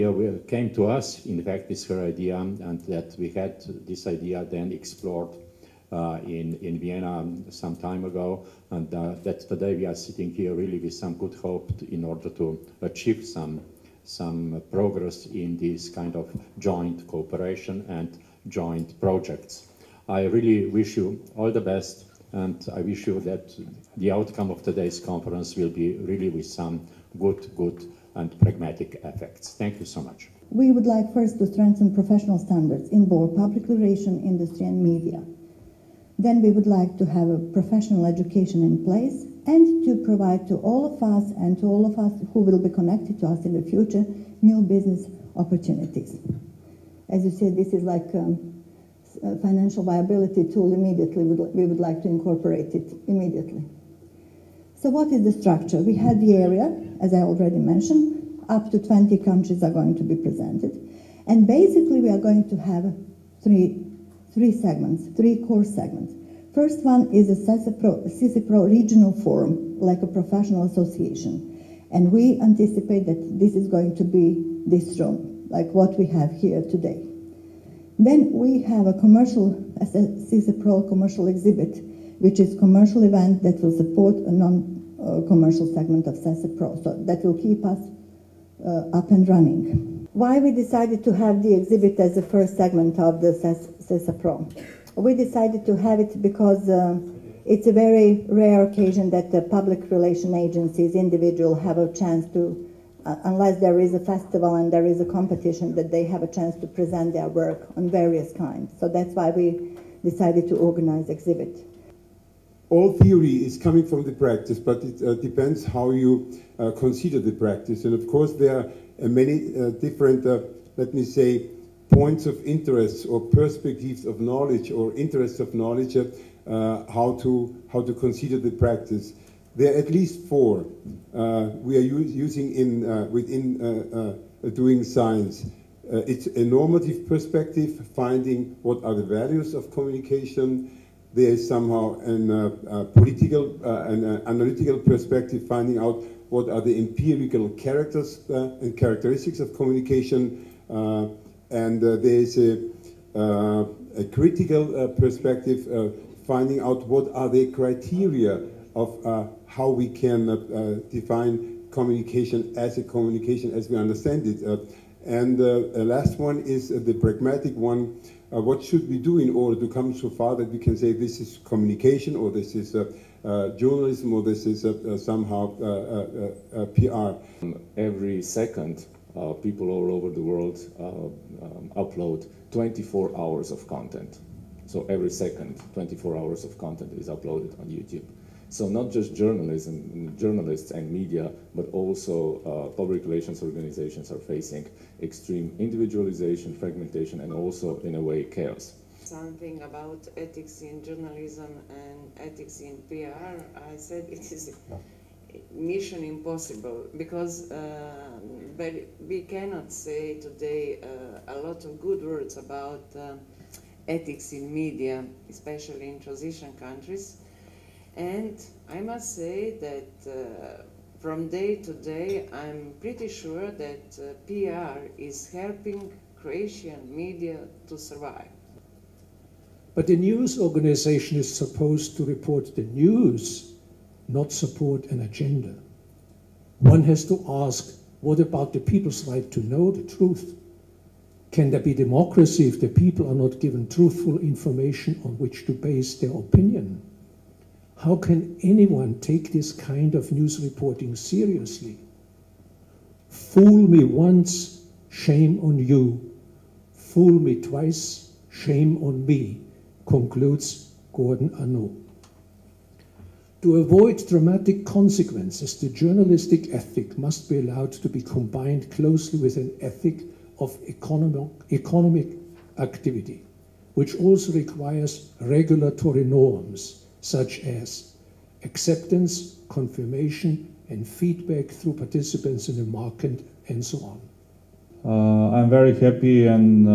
idea came to us, in fact, this her idea, and that we had this idea then explored in Vienna some time ago, and that today we are sitting here really with some good hope in order to achieve some progress in this kind of joint cooperation and joint projects. I really wish you all the best, and I wish you that the outcome of today's conference will be really with some good and pragmatic effects. Thank you so much. We would like first to strengthen professional standards in both public relations, industry and media. Then we would like to have a professional education in place and to provide to all of us and to all of us who will be connected to us in the future new business opportunities. As you said, this is like financial viability tool immediately. We would like to incorporate it immediately. So what is the structure? We had the area, as I already mentioned, up to 20 countries are going to be presented. And basically we are going to have three core segments. First one is a Secepro regional forum, like a professional association. And we anticipate that this is going to be this room, like what we have here today. Then we have a Secepro commercial exhibit, which is commercial event that will support a non-commercial segment of Secepro. So that will keep us up and running. Why we decided to have the exhibit as the first segment of the Secepro? We decided to have it because it's a very rare occasion that the public relation agencies, individuals, have a chance to, unless there is a festival and there is a competition, that they have a chance to present their work on various kinds. So that's why we decided to organize exhibit. All theory is coming from the practice, but it depends how you consider the practice. And of course there are many different, let me say, points of interest or perspectives of knowledge or interests of knowledge, how to consider the practice. There are at least four we are using within doing science. It's a normative perspective, finding what are the values of communication. There is somehow a political and analytical perspective, finding out what are the empirical characters and characteristics of communication. And there is a critical perspective, finding out what are the criteria of how we can define communication as we understand it. And the last one is the pragmatic one. What should we do in order to come so far that we can say this is communication, or this is journalism, or this is somehow PR? Every second, people all over the world upload 24 hours of content. So every second, 24 hours of content is uploaded on YouTube. So not just journalists and media, but also public relations organizations are facing extreme individualization, fragmentation, and also, in a way, chaos. Something about ethics in journalism and ethics in PR, I said it is mission impossible, because we cannot say today a lot of good words about ethics in media, especially in transition countries. And I must say that from day to day, I'm pretty sure that PR is helping Croatian media to survive. But the news organization is supposed to report the news, not support an agenda. One has to ask, what about the people's right to know the truth? Can there be democracy if the people are not given truthful information on which to base their opinion? How can anyone take this kind of news reporting seriously? Fool me once, shame on you. Fool me twice, shame on me, concludes Gordon Arnault. To avoid dramatic consequences, the journalistic ethic must be allowed to be combined closely with an ethic of economic activity, which also requires regulatory norms, such as acceptance, confirmation, and feedback through participants in the market, and so on. I'm very happy and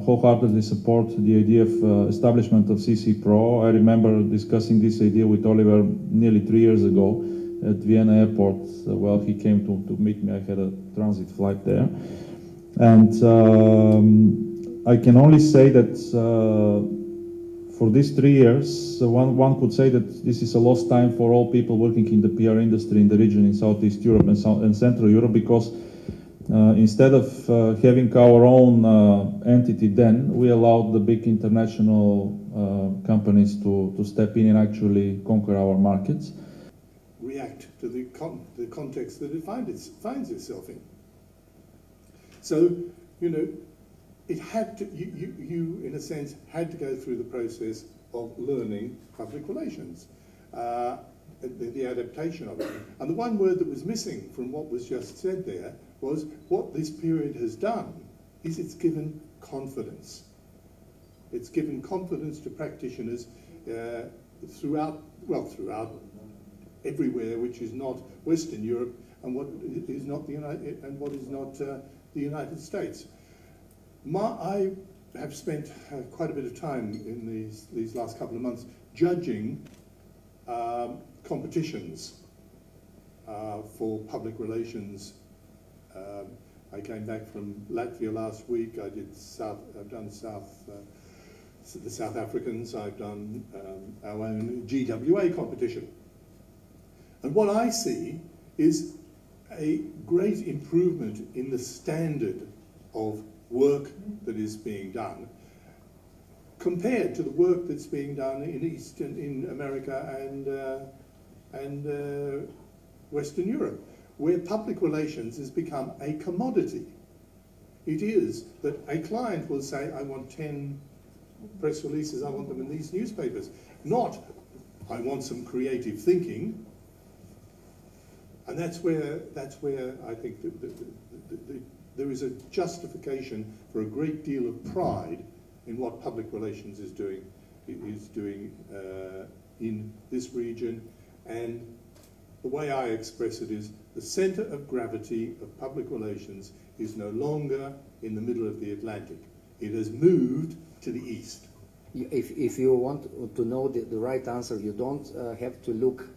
wholeheartedly support the idea of establishment of Secepro. I remember discussing this idea with Oliver nearly 3 years ago at Vienna airport. Well, he came to meet me. I had a transit flight there. And I can only say that for these 3 years, one could say that this is a lost time for all people working in the PR industry in the region in Southeast Europe and Central Europe, because instead of having our own entity, then we allowed the big international companies to step in and actually conquer our markets. React to the context that it finds itself in. So, you know, it had to, you in a sense had to go through the process of learning public relations, the adaptation of it. And the one word that was missing from what was just said there was what this period has done is it's given confidence. It's given confidence to practitioners throughout everywhere, which is not Western Europe and what is not the United States. I have spent quite a bit of time in these last couple of months judging competitions for public relations. I came back from Latvia last week. I've done the South Africans. I've done our own GWA competition. And what I see is a great improvement in the standard of work that is being done compared to the work that's being done in America and Western Europe, where public relations has become a commodity. It is that a client will say, I want 10 press releases, I want them in these newspapers. Not, I want some creative thinking. And that's where I think there is a justification for a great deal of pride in what public relations is doing in this region. And the way I express it is the center of gravity of public relations is no longer in the middle of the Atlantic. It has moved to the east. If you want to know the right answer, you don't have to look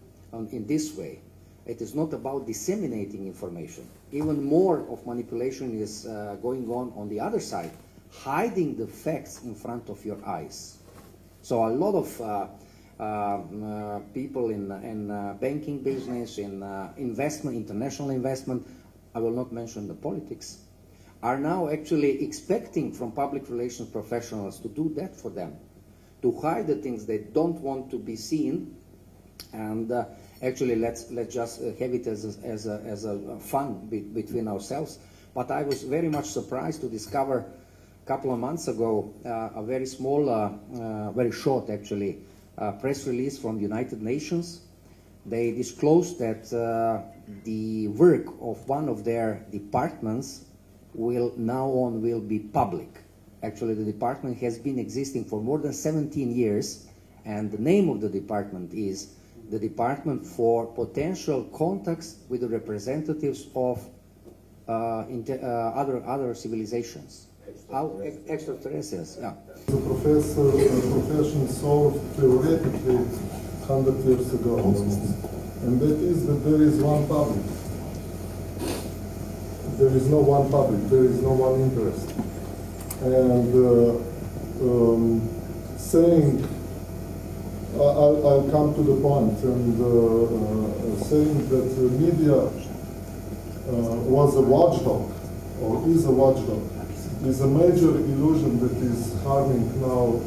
in this way. It is not about disseminating information. Even more of manipulation is going on the other side, hiding the facts in front of your eyes. So a lot of people in banking business, in investment, international investment, I will not mention the politics, are now actually expecting from public relations professionals to do that for them, to hide the things they don't want to be seen, and actually let's just have it as a fun between ourselves. But I was very much surprised to discover a couple of months ago a very small, very short actually, press release from the United Nations. They disclosed that the work of one of their departments will be public. Actually, the department has been existing for more than 17 years, and the name of the department is the Department for Potential Contacts with the Representatives of other civilizations. Extraterrestrials, yeah. The profession solved theoretically 100 years ago, and that is that there is one public. There is no one public, there is no one interest. And saying, I'll come to the point, and saying that the media was a watchdog, or is a watchdog, is a major illusion that is harming now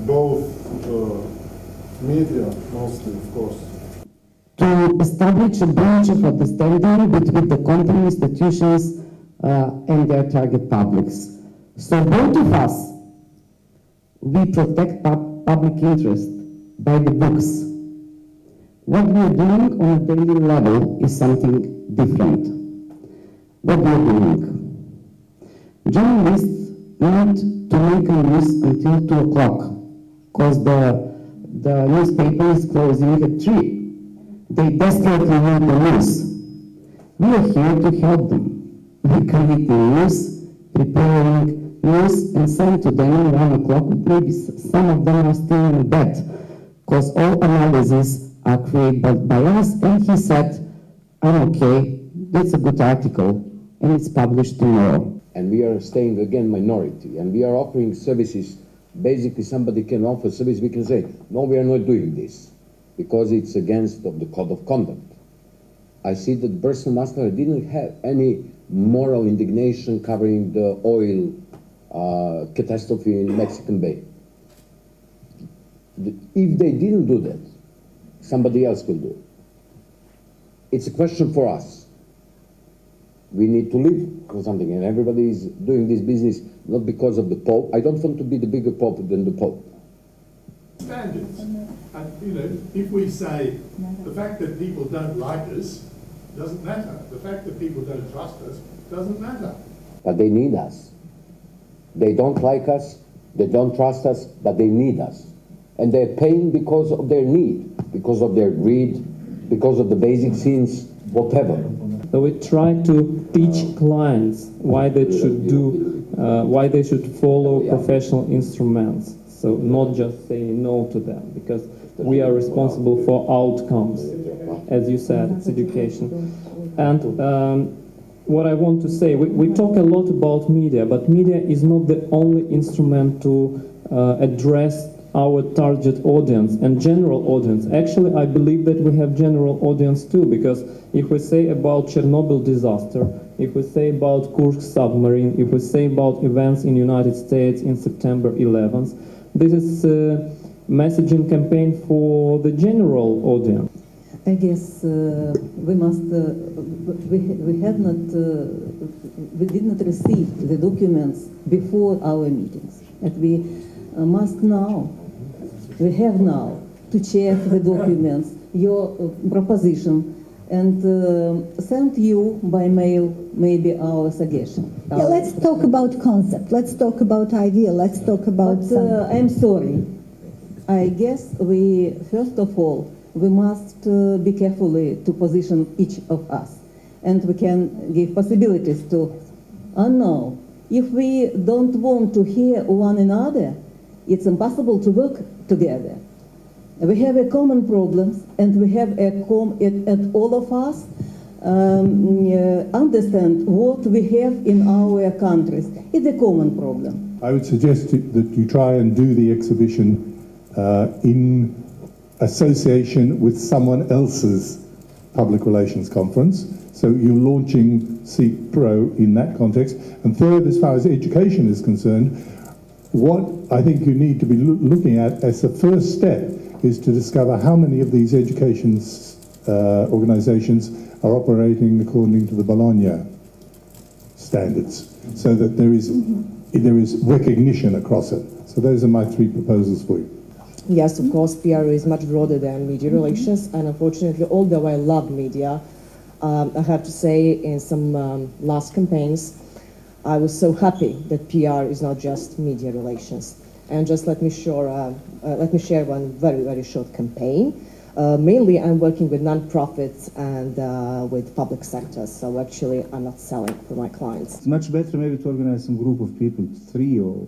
both media, mostly, of course. To establish a breach of understanding between the company institutions and their target publics. So both of us, we protect public interest by the books. What we are doing on a daily level is something different. What we are doing. Journalists need to make a news until 2 o'clock, because the newspaper is closing at 3. They desperately need the news. We are here to help them. We create the news, preparing news, and send to them at 1 o'clock. Maybe some of them are still in bed, because all analyses are created by us. And he said, I'm okay, that's a good article. and it's published tomorrow. And we are staying again minority, and we are offering services. Basically, somebody can offer service, we can say, no, we are not doing this, because it's against the code of conduct. I see that Burson Master didn't have any moral indignation covering the oil catastrophe in Mexican Bay. If they didn't do that, somebody else will do it. It's a question for us. We need to live for something, and everybody is doing this business not because of the Pope. I don't want to be the bigger Pope than the Pope. Standards. And, you know, if we say the fact that people don't like us doesn't matter. The fact that people don't trust us doesn't matter. But they need us. They don't like us, they don't trust us, but they need us. And they're paying because of their need, because of their greed, because of the basic sins, whatever. So we try to teach clients why they should why they should follow professional instruments. So not just say no to them, because we are responsible for outcomes. As you said, it's education. And what I want to say, we talk a lot about media, but media is not the only instrument to address our target audience and general audience. Actually, I believe that we have general audience too, because if we say about Chernobyl disaster, if we say about Kursk submarine, if we say about events in United States in September 11th, this is a messaging campaign for the general audience. I guess we must, we have not, we did not receive the documents before our meetings. And we must now, we have now to check the documents, your proposition, and send you by mail maybe our suggestion. Yeah, let's talk about concept, let's talk about idea, let's talk about I'm sorry. I guess we, first of all, we must be carefully to position each of us. And we can give possibilities to, no, if we don't want to hear one another, it's impossible to work together. We have a common problems, and we have a and all of us understand what we have in our countries. It's a common problem. I would suggest that you try and do the exhibition in association with someone else's public relations conference. So you're launching Secepro in that context. And third, as far as education is concerned, what I think you need to be looking at as a first step is to discover how many of these education organizations are operating according to the Bologna standards, so that there is recognition across it. So those are my three proposals for you. Yes, of course, PR is much broader than media relations, and unfortunately, although I love media, I have to say in some last campaigns, I was so happy that PR is not just media relations. And just let me share one very, very short campaign. Mainly, I'm working with non-profits and with public sectors, so actually I'm not selling for my clients. It's much better maybe to organize some group of people, 3 or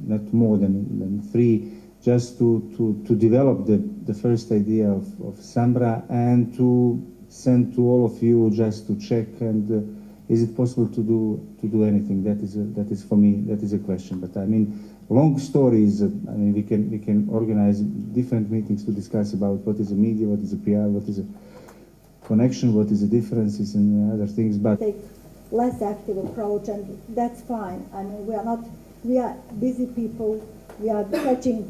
not more than 3, just to develop the first idea of Samra and to send to all of you just to check and is it possible to do anything? That is for me, that is a question. But I mean, long stories, I mean, we can organize different meetings to discuss about what is a media, what is a PR, what is a connection, what is the differences and other things. But take less active approach, and that's fine. I mean, we are busy people. We are catching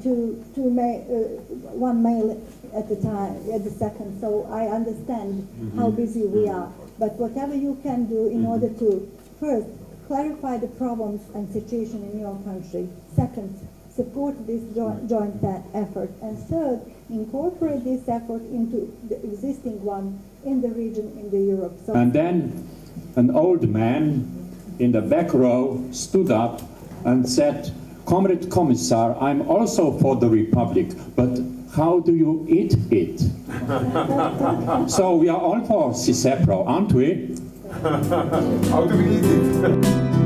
one mail at a time, at the second. So I understand how busy we are. But whatever you can do in order to first clarify the problems and situation in your country. Second, support this joint effort. And third, incorporate this effort into the existing one in the region, in the Europe. So and then an old man in the back row stood up and said, "Comrade Commissar, I'm also for the Republic, but how do you eat it?" So we are all for Secepro, aren't we? How do we eat it?